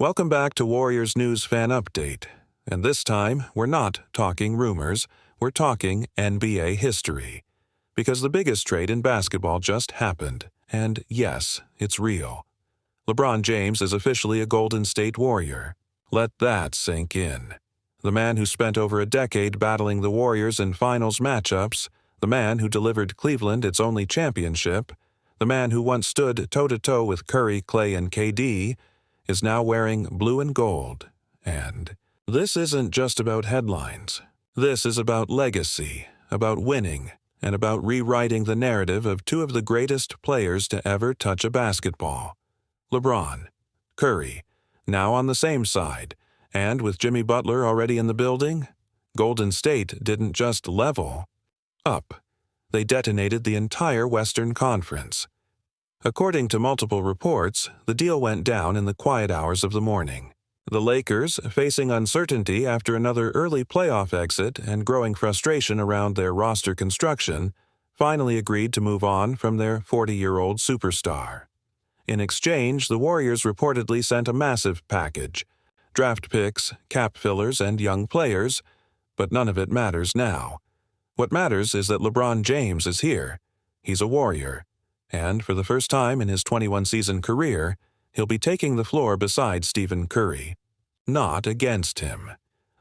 Welcome back to Warriors News Fan Update. And this time, we're not talking rumors, we're talking NBA history. Because the biggest trade in basketball just happened, and yes, it's real. LeBron James is officially a Golden State Warrior. Let that sink in. The man who spent over a decade battling the Warriors in finals matchups, the man who delivered Cleveland its only championship, the man who once stood toe-to-toe with Curry, Clay, and KD, is now wearing blue and gold. And this isn't just about headlines. This is about legacy, about winning, and about rewriting the narrative of two of the greatest players to ever touch a basketball. LeBron, Curry, now on the same side, and with Jimmy Butler already in the building, Golden State didn't just level up. They detonated the entire Western Conference. According to multiple reports, the deal went down in the quiet hours of the morning. The Lakers, facing uncertainty after another early playoff exit and growing frustration around their roster construction, finally agreed to move on from their 40-year-old superstar. In exchange, the Warriors reportedly sent a massive package: draft picks, cap fillers, and young players, but none of it matters now. What matters is that LeBron James is here. He's a Warrior. And for the first time in his 21-season career, he'll be taking the floor beside Stephen Curry, not against him.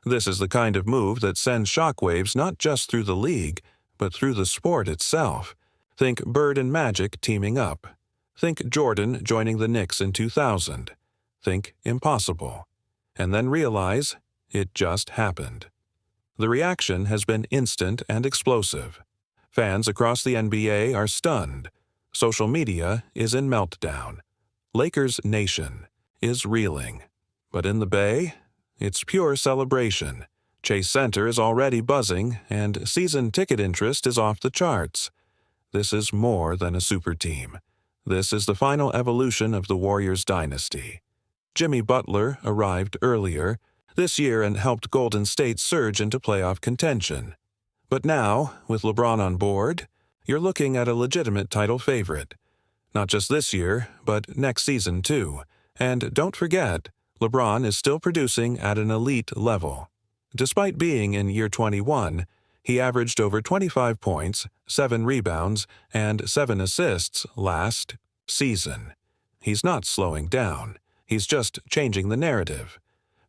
This is the kind of move that sends shockwaves not just through the league, but through the sport itself. Think Bird and Magic teaming up. Think Jordan joining the Knicks in 2000. Think impossible. And then realize it just happened. The reaction has been instant and explosive. Fans across the NBA are stunned. Social media is in meltdown. Lakers Nation is reeling. But in the Bay, it's pure celebration. Chase Center is already buzzing, and season ticket interest is off the charts. This is more than a super team. This is the final evolution of the Warriors dynasty. Jimmy Butler arrived earlier this year and helped Golden State surge into playoff contention. But now, with LeBron on board, you're looking at a legitimate title favorite. Not just this year, but next season too. And don't forget, LeBron is still producing at an elite level. Despite being in year 21, he averaged over 25 points, 7 rebounds, and 7 assists last season. He's not slowing down. He's just changing the narrative.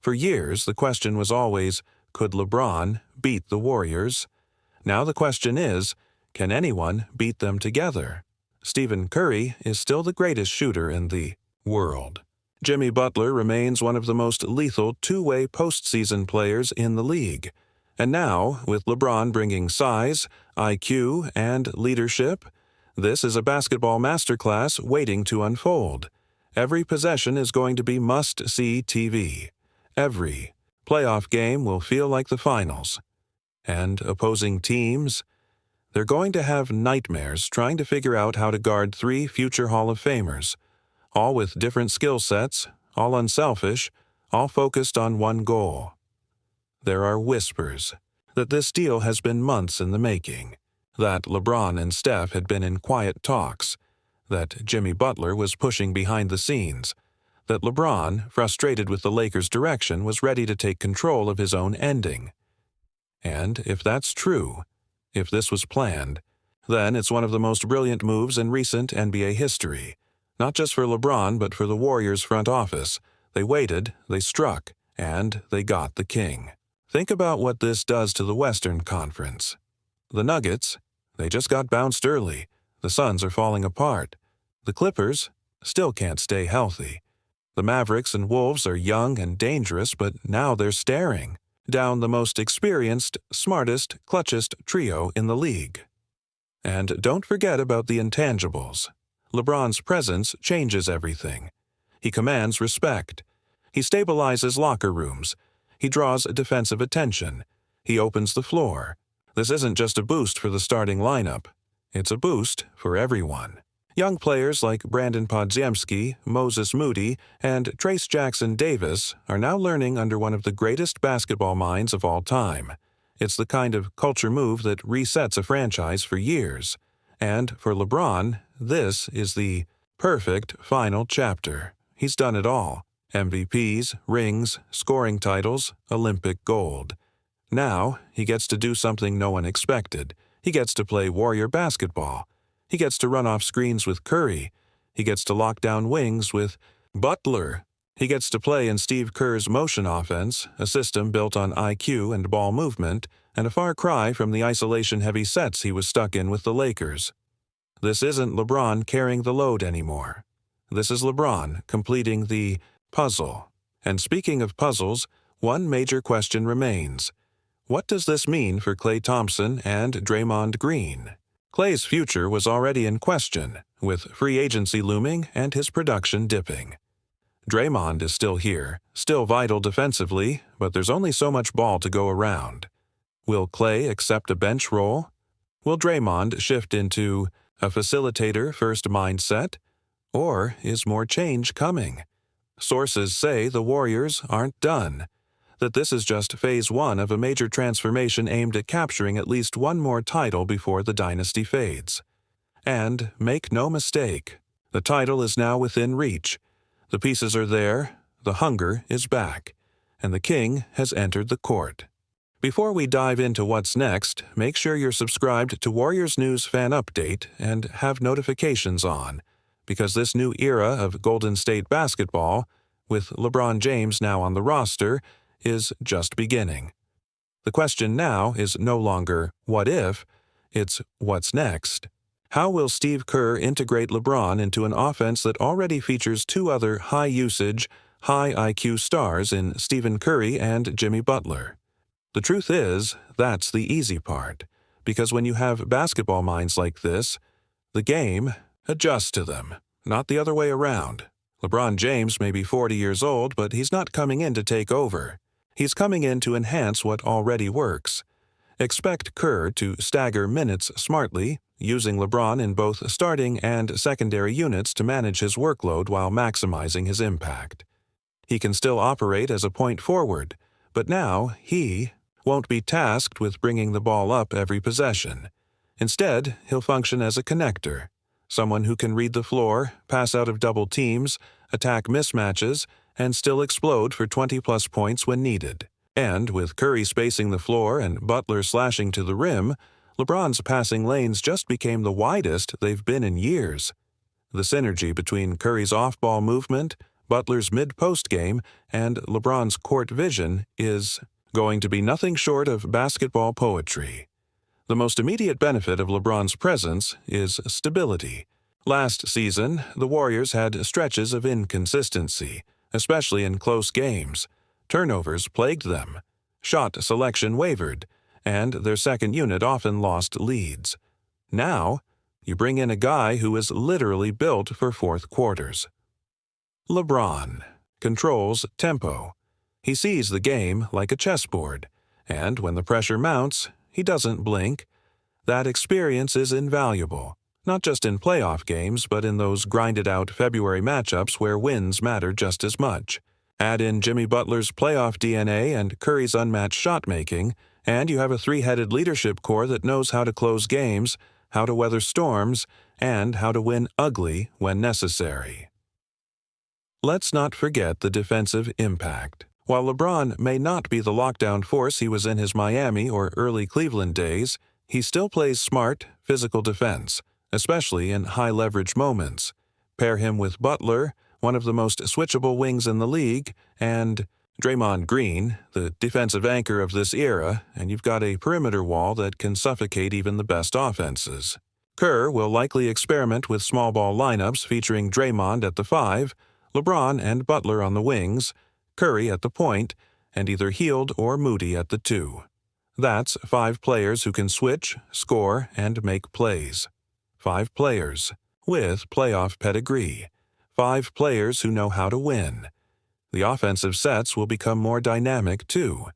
For years, the question was always, could LeBron beat the Warriors? Now the question is, can anyone beat them together? Stephen Curry is still the greatest shooter in the world. Jimmy Butler remains one of the most lethal two-way postseason players in the league. And now, with LeBron bringing size, IQ, and leadership, this is a basketball masterclass waiting to unfold. Every possession is going to be must-see TV. Every playoff game will feel like the finals. And opposing teams, they're going to have nightmares trying to figure out how to guard 3 future Hall of Famers, all with different skill sets, all unselfish, all focused on one goal. There are whispers that this deal has been months in the making, that LeBron and Steph had been in quiet talks, that Jimmy Butler was pushing behind the scenes, that LeBron, frustrated with the Lakers' direction, was ready to take control of his own ending. And if that's true, if this was planned, then it's one of the most brilliant moves in recent NBA history. Not just for LeBron, but for the Warriors' front office. They waited, they struck, and they got the king. Think about what this does to the Western Conference. The Nuggets, they just got bounced early. The Suns are falling apart. The Clippers still can't stay healthy. The Mavericks and Wolves are young and dangerous, but now they're staring down the most experienced, smartest, clutchest trio in the league. And don't forget about the intangibles. LeBron's presence changes everything. He commands respect. He stabilizes locker rooms. He draws defensive attention. He opens the floor. This isn't just a boost for the starting lineup. It's a boost for everyone. Young players like Brandon Podziemski, Moses Moody, and Trace Jackson Davis are now learning under one of the greatest basketball minds of all time. It's the kind of culture move that resets a franchise for years. And for LeBron, this is the perfect final chapter. He's done it all. MVPs, rings, scoring titles, Olympic gold. Now, he gets to do something no one expected. He gets to play Warrior basketball. He gets to run off screens with Curry. He gets to lock down wings with Butler. He gets to play in Steve Kerr's motion offense, a system built on IQ and ball movement, and a far cry from the isolation-heavy sets he was stuck in with the Lakers. This isn't LeBron carrying the load anymore. This is LeBron completing the puzzle. And speaking of puzzles, one major question remains. What does this mean for Klay Thompson and Draymond Green? Klay's future was already in question, with free agency looming and his production dipping. Draymond is still here, still vital defensively, but there's only so much ball to go around. Will Klay accept a bench role? Will Draymond shift into a facilitator-first mindset? Or is more change coming? Sources say the Warriors aren't done, that this is just phase one of a major transformation aimed at capturing at least one more title before the dynasty fades. And make no mistake, the title is now within reach. The pieces are there, the hunger is back, and the king has entered the court. Before we dive into what's next, make sure you're subscribed to Warriors News Fan Update and have notifications on, because this new era of Golden State basketball, with LeBron James now on the roster, is just beginning. The question now is no longer what if, it's what's next. How will Steve Kerr integrate LeBron into an offense that already features two other high-usage, high-IQ stars in Stephen Curry and Jimmy Butler? The truth is, that's the easy part, because when you have basketball minds like this, the game adjusts to them, not the other way around. LeBron James may be 40 years old, but he's not coming in to take over. He's coming in to enhance what already works. Expect Kerr to stagger minutes smartly, using LeBron in both starting and secondary units to manage his workload while maximizing his impact. He can still operate as a point forward, but now he won't be tasked with bringing the ball up every possession. Instead, he'll function as a connector, someone who can read the floor, pass out of double teams, attack mismatches, and still explode for 20-plus points when needed. And with Curry spacing the floor and Butler slashing to the rim, LeBron's passing lanes just became the widest they've been in years. The synergy between Curry's off-ball movement, Butler's mid-post game, and LeBron's court vision is going to be nothing short of basketball poetry. The most immediate benefit of LeBron's presence is stability. Last season, the Warriors had stretches of inconsistency, especially in close games. Turnovers plagued them. Shot selection wavered, and their second unit often lost leads. Now, you bring in a guy who is literally built for fourth quarters. LeBron controls tempo. He sees the game like a chessboard, and when the pressure mounts, he doesn't blink. That experience is invaluable, not just in playoff games, but in those grinded-out February matchups where wins matter just as much. Add in Jimmy Butler's playoff DNA and Curry's unmatched shot-making, and you have a three-headed leadership core that knows how to close games, how to weather storms, and how to win ugly when necessary. Let's not forget the defensive impact. While LeBron may not be the lockdown force he was in his Miami or early Cleveland days, he still plays smart, physical defense, especially in high-leverage moments. Pair him with Butler, one of the most switchable wings in the league, and Draymond Green, the defensive anchor of this era, and you've got a perimeter wall that can suffocate even the best offenses. Kerr will likely experiment with small ball lineups featuring Draymond at the 5, LeBron and Butler on the wings, Curry at the point, and either Hield or Moody at the 2. That's 5 players who can switch, score, and make plays. 5 players with playoff pedigree. 5 players who know how to win. The offensive sets will become more dynamic, too.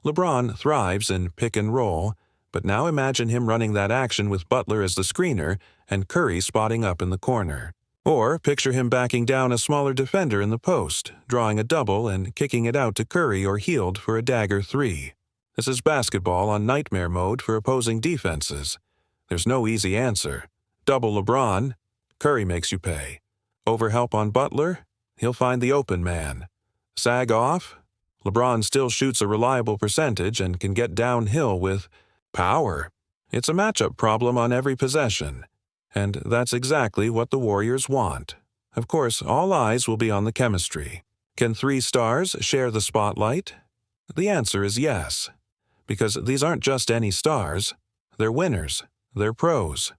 LeBron thrives in pick and roll, but now imagine him running that action with Butler as the screener and Curry spotting up in the corner. Or picture him backing down a smaller defender in the post, drawing a double and kicking it out to Curry or Hield for a dagger 3. This is basketball on nightmare mode for opposing defenses. There's no easy answer. Double LeBron, Curry makes you pay. Overhelp on Butler, he'll find the open man. sag off? LeBron still shoots a reliable percentage and can get downhill with power. It's a matchup problem on every possession, and that's exactly what the Warriors want. Of course, all eyes will be on the chemistry. Can three stars share the spotlight? The answer is yes, because these aren't just any stars. They're winners. They're pros.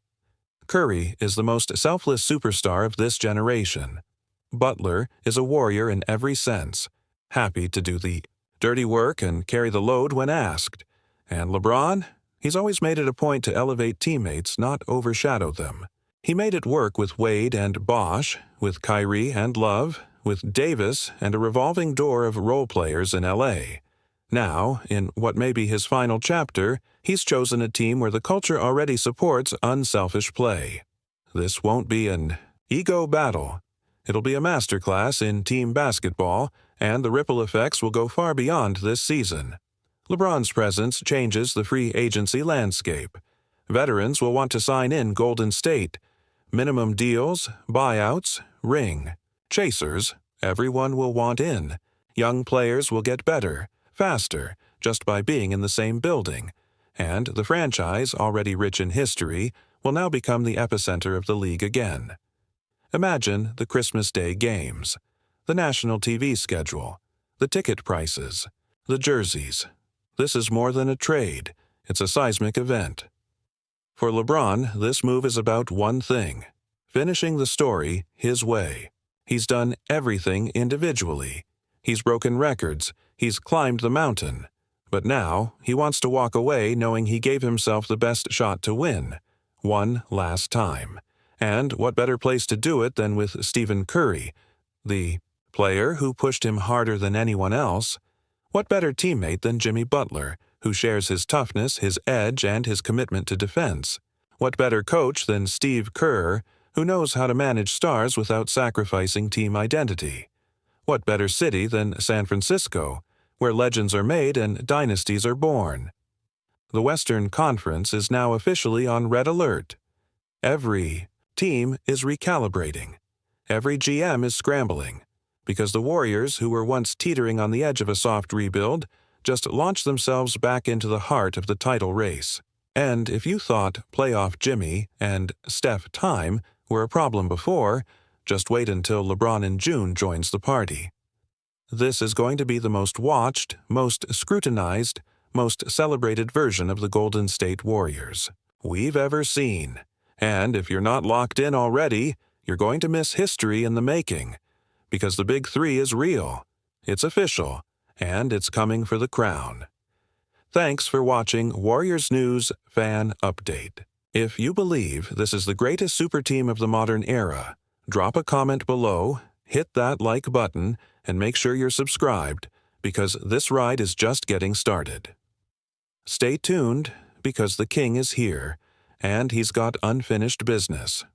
Curry is the most selfless superstar of this generation. Butler is a warrior in every sense, happy to do the dirty work and carry the load when asked. And LeBron? He's always made it a point to elevate teammates, not overshadow them. He made it work with Wade and Bosh, with Kyrie and Love, with Davis and a revolving door of role players in LA. Now, in what may be his final chapter, he's chosen a team where the culture already supports unselfish play. This won't be an ego battle. It'll be a masterclass in team basketball, and the ripple effects will go far beyond this season. LeBron's presence changes the free agency landscape. Veterans will want to sign in Golden State. Minimum deals, buyouts, ring. Chasers, everyone will want in. Young players will get better, faster, just by being in the same building. And the franchise, already rich in history, will now become the epicenter of the league again. Imagine the Christmas Day games, the national TV schedule, the ticket prices, the jerseys. This is more than a trade. It's a seismic event. For LeBron, this move is about one thing: finishing the story his way. He's done everything individually. He's broken records. He's climbed the mountain. But now, he wants to walk away knowing he gave himself the best shot to win. One last time. And what better place to do it than with Stephen Curry, the player who pushed him harder than anyone else? What better teammate than Jimmy Butler, who shares his toughness, his edge, and his commitment to defense? What better coach than Steve Kerr, who knows how to manage stars without sacrificing team identity? What better city than San Francisco, where legends are made and dynasties are born? The Western Conference is now officially on red alert. Every team is recalibrating. Every GM is scrambling, because the Warriors, who were once teetering on the edge of a soft rebuild, just launched themselves back into the heart of the title race. And if you thought playoff Jimmy and Steph time were a problem before, just wait until LeBron in June joins the party. This is going to be the most watched, most scrutinized, most celebrated version of the Golden State Warriors we've ever seen. And if you're not locked in already, you're going to miss history in the making, because the Big Three is real, it's official, and it's coming for the crown. Thanks for watching Warriors News Fan Update. If you believe this is the greatest super team of the modern era, drop a comment below, hit that like button, and make sure you're subscribed, because this ride is just getting started. Stay tuned, because the king is here, and he's got unfinished business.